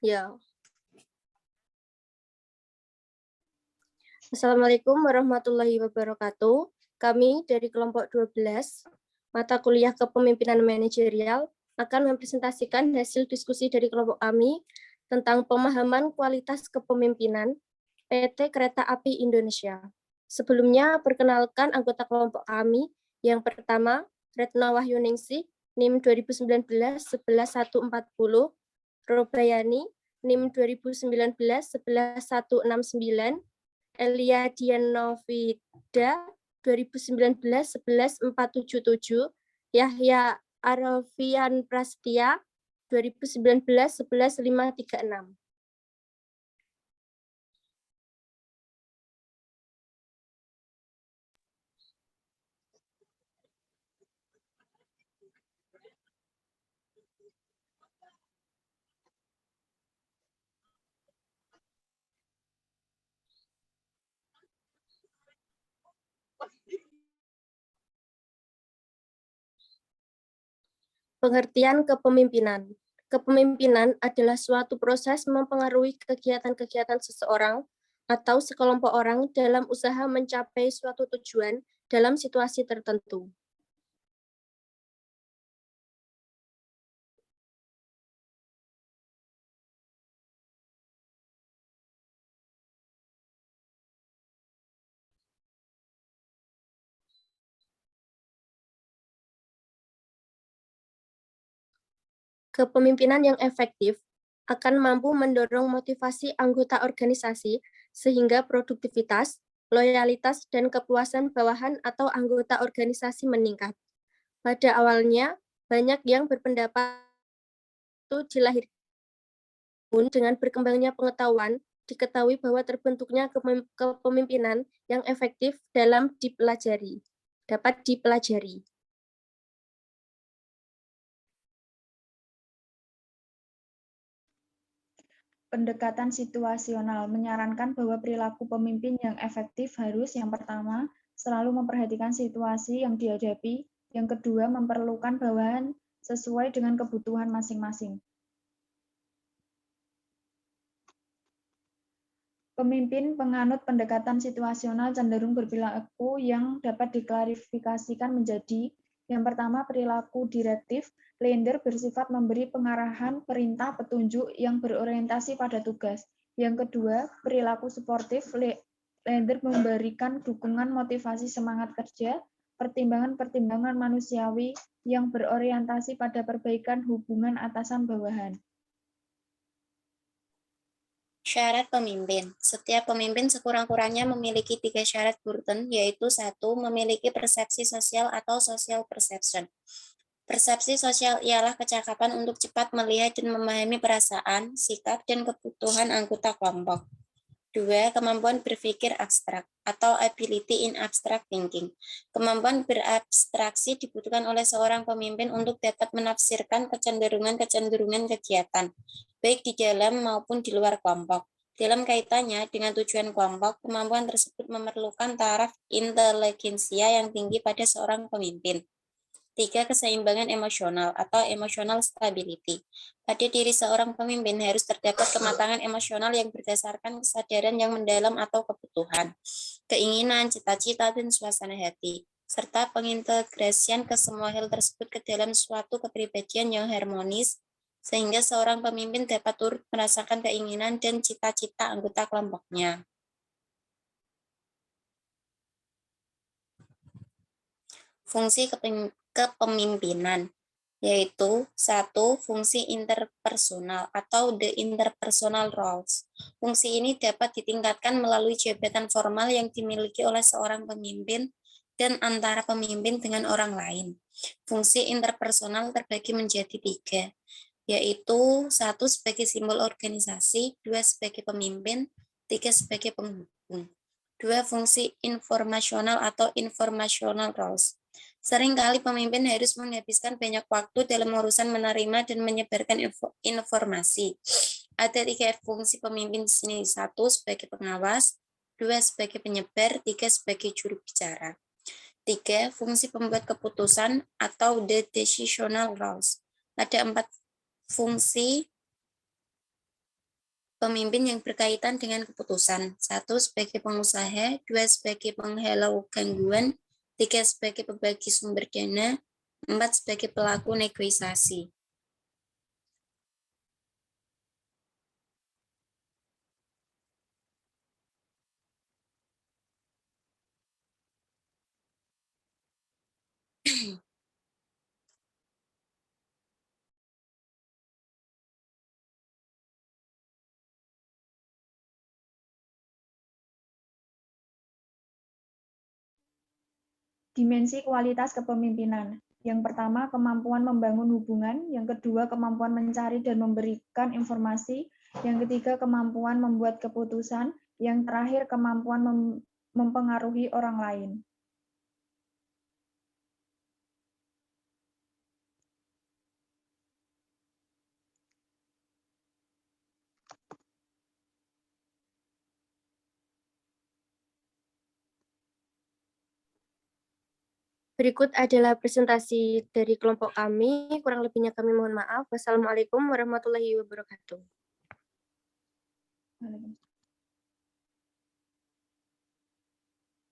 Ya. Assalamualaikum warahmatullahi wabarakatuh. Kami dari kelompok 12, mata kuliah Kepemimpinan Manajerial, akan mempresentasikan hasil diskusi dari kelompok kami tentang pemahaman kualitas kepemimpinan PT Kereta Api Indonesia. Sebelumnya, perkenalkan anggota kelompok kami. Yang pertama, Retno Wahyuningsih, NIM 2019-11140, Robayani, NIM 2019-11169, Elia Dianovida 2019-11477, Yahya Arfian Prasetya 2019-11536. Pengertian kepemimpinan. Kepemimpinan adalah suatu proses mempengaruhi kegiatan-kegiatan seseorang atau sekelompok orang dalam usaha mencapai suatu tujuan dalam situasi tertentu. Kepemimpinan yang efektif akan mampu mendorong motivasi anggota organisasi sehingga produktivitas, loyalitas, dan kepuasan bawahan atau anggota organisasi meningkat. Pada awalnya, banyak yang berpendapat itu dilahirkan dengan berkembangnya pengetahuan, diketahui bahwa terbentuknya kepemimpinan yang efektif dapat dipelajari. Pendekatan situasional menyarankan bahwa perilaku pemimpin yang efektif harus yang pertama, selalu memperhatikan situasi yang dihadapi, yang kedua, memerlukan bawahan sesuai dengan kebutuhan masing-masing. Pemimpin penganut pendekatan situasional cenderung berperilaku yang dapat diklarifikasikan menjadi yang pertama, perilaku direktif. Leader bersifat memberi pengarahan, perintah, petunjuk yang berorientasi pada tugas. Yang kedua, perilaku suportif. Leader memberikan dukungan, motivasi, semangat kerja, pertimbangan-pertimbangan manusiawi yang berorientasi pada perbaikan hubungan atasan bawahan. Syarat pemimpin. Setiap pemimpin sekurang-kurangnya memiliki 3 syarat Burton, yaitu 1. Memiliki persepsi sosial atau social perception. Persepsi sosial ialah kecakapan untuk cepat melihat dan memahami perasaan, sikap, dan kebutuhan anggota kelompok. 2. Kemampuan berpikir abstrak atau ability in abstract thinking. Kemampuan berabstraksi dibutuhkan oleh seorang pemimpin untuk dapat menafsirkan kecenderungan-kecenderungan kegiatan, baik di dalam maupun di luar kelompok. Dalam kaitannya dengan tujuan kelompok, kemampuan tersebut memerlukan taraf inteligensia yang tinggi pada seorang pemimpin. 3. Keseimbangan emosional atau emotional stability. Pada diri seorang pemimpin harus terdapat kematangan emosional yang berdasarkan kesadaran yang mendalam atau kebutuhan, keinginan, cita-cita, dan suasana hati, serta pengintegrasian ke semua hal tersebut ke dalam suatu kepribadian yang harmonis, sehingga seorang pemimpin dapat turut merasakan keinginan dan cita-cita anggota kelompoknya. Fungsi kepemimpinan, yaitu 1. Fungsi interpersonal atau the interpersonal roles. Fungsi ini dapat ditingkatkan melalui jabatan formal yang dimiliki oleh seorang pemimpin dan antara pemimpin dengan orang lain. Fungsi interpersonal terbagi menjadi 3, yaitu 1. Sebagai simbol organisasi, 2. Sebagai pemimpin, 3. Sebagai penghubung. 2. Fungsi informasional atau informational roles. Seringkali pemimpin harus menghabiskan banyak waktu dalam urusan menerima dan menyebarkan informasi. Ada 3 fungsi pemimpin di sini. 1. Sebagai pengawas, 2. Sebagai penyebar, 3. Sebagai juru bicara. 3. Fungsi pembuat keputusan atau the decisional roles. Ada 4 fungsi pemimpin yang berkaitan dengan keputusan. 1 sebagai pengusaha, 2 sebagai penghalau gangguan, 3 sebagai pembagi sumber dana, 4 sebagai pelaku negosiasi. Dimensi kualitas kepemimpinan. Yang pertama, kemampuan membangun hubungan. Yang kedua, kemampuan mencari dan memberikan informasi. Yang ketiga, kemampuan membuat keputusan. Yang terakhir, kemampuan mempengaruhi orang lain. Berikut adalah presentasi dari kelompok kami. Kurang lebihnya kami mohon maaf. Wassalamualaikum warahmatullahi wabarakatuh. Waalaikumsalam.